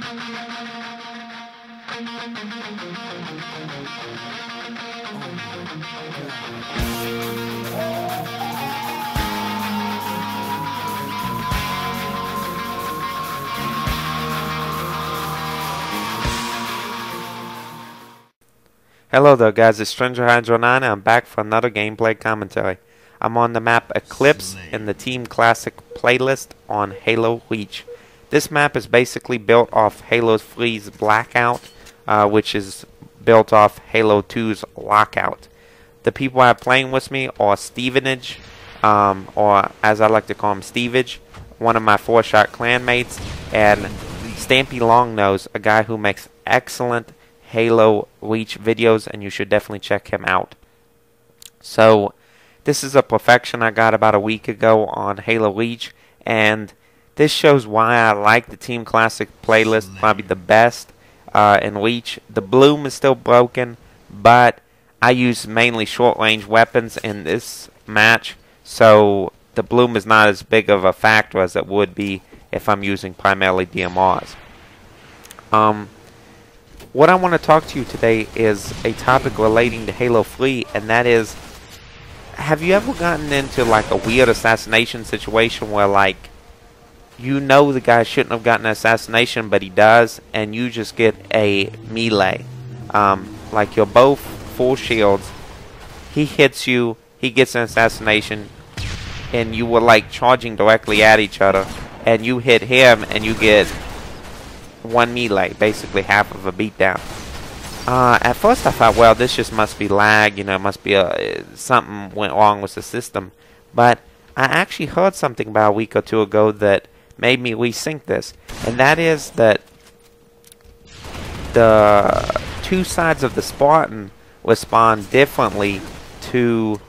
Hello there guys, it's Stranger Hydra 9 and I'm back for another gameplay commentary. I'm on the map Eclipse in the Team Classic playlist on Halo Reach. This map is basically built off Halo 3's Blackout, which is built off Halo 2's Lockout. The people I have playing with me are Stevenage, or as I like to call him, Stevage, one of my 4-shot clanmates, and Stampy Longnose, a guy who makes excellent Halo Reach videos, and you should definitely check him out. So this is a perfection I got about a week ago on Halo Reach, and this shows why I like the Team Classic playlist probably the best in Reach. The bloom is still broken, but I use mainly short range weapons in this match, so the bloom is not as big of a factor as it would be if I'm using primarily DMRs. What I want to talk to you today is a topic relating to Halo 3, and that is, have you ever gotten into like a weird assassination situation where like you know the guy shouldn't have gotten an assassination but he does, and you just get a melee, like you're both full shields, he hits you, he gets an assassination, and you were like charging directly at each other, and you hit him and you get one melee, basically half of a beatdown. At first I thought, well, this just must be lag, you know, it must be something went wrong with the system. But I actually heard something about a week or two ago that made me rethink this, and that is that the two sides of the Spartan respond differently to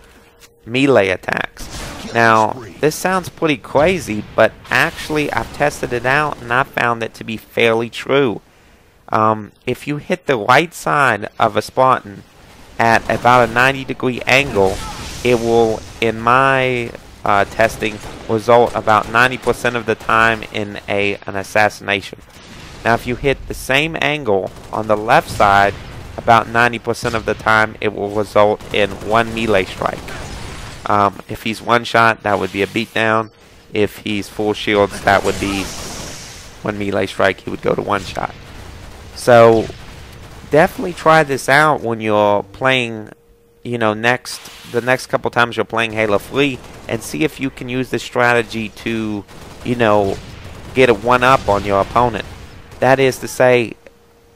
melee attacks. Now, this sounds pretty crazy, but actually I've tested it out and I found it to be fairly true. If you hit the right side of a Spartan at about a 90-degree angle, it will, in my testing, result about 90% of the time in an assassination. Now, if you hit the same angle on the left side, about 90% of the time it will result in one melee strike. If he's one shot, that would be a beatdown. If he's full shields, that would be one melee strike. He would go to one shot. So definitely try this out when you're playing, you know, the next couple times you're playing Halo 3, and see if you can use this strategy to, you know, get a one-up on your opponent. That is to say,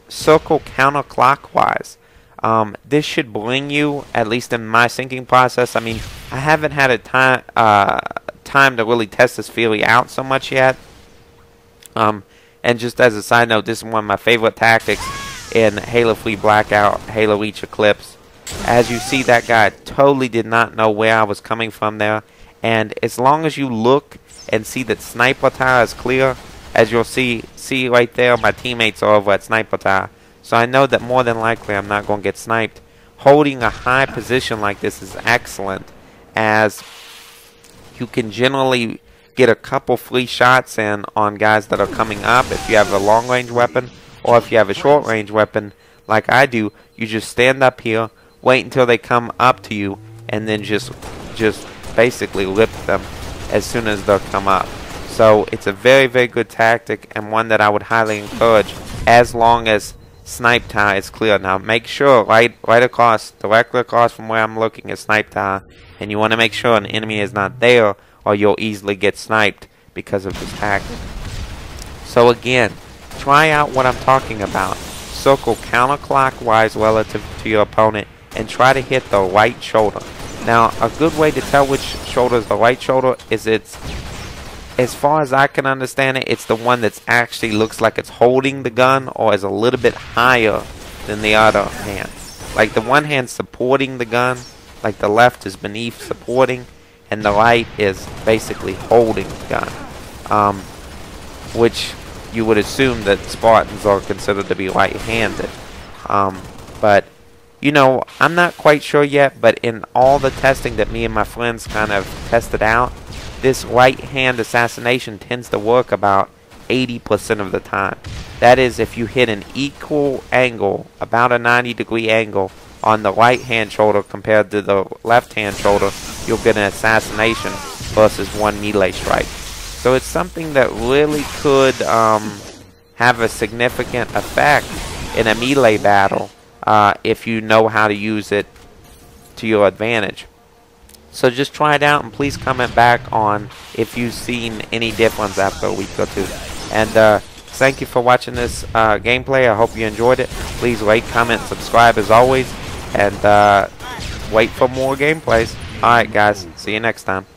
circle counterclockwise. This should bring you, at least in my thinking process, I mean, I haven't had a time to really test this theory out so much yet. And just as a side note, this is one of my favorite tactics in Halo 3 Blackout, Halo Reach Eclipse. As you see, that guy totally did not know where I was coming from there. And as long as you look and see that Sniper Tower is clear, as you'll see right there, my teammates are over at Sniper Tower. So I know that more than likely I'm not going to get sniped. Holding a high position like this is excellent, as you can generally get a couple free shots in on guys that are coming up if you have a long range weapon, or if you have a short range weapon like I do, you just stand up here, wait until they come up to you, and then just basically rip them as soon as they'll come up. So it's a very, very good tactic, and one that I would highly encourage as long as Snipe Tower is clear. Now make sure right across, directly across from where I'm looking is Snipe Tower, and you want to make sure an enemy is not there, or you'll easily get sniped because of this tactic. So again, try out what I'm talking about. Circle counterclockwise relative to your opponent, and try to hit the right shoulder. Now, a good way to tell which shoulder is the right shoulder is as far as I can understand it, it's the one that's actually looks like it's holding the gun, or is a little bit higher than the other hand. Like the one hand supporting the gun, like the left is beneath supporting, and the right is basically holding the gun. Which you would assume that Spartans are considered to be right-handed. But, you know, I'm not quite sure yet, but in all the testing that me and my friends kind of tested out, this right-hand assassination tends to work about 80% of the time. That is, if you hit an equal angle, about a 90-degree angle, on the right hand shoulder compared to the left hand shoulder, you'll get an assassination versus one melee strike. So it's something that really could have a significant effect in a melee battle if you know how to use it to your advantage. So just try it out, and please comment back on if you've seen any difference after a week or two. And thank you for watching this gameplay. I hope you enjoyed it. Please rate, comment, subscribe as always, and wait for more gameplays. Alright guys, see you next time.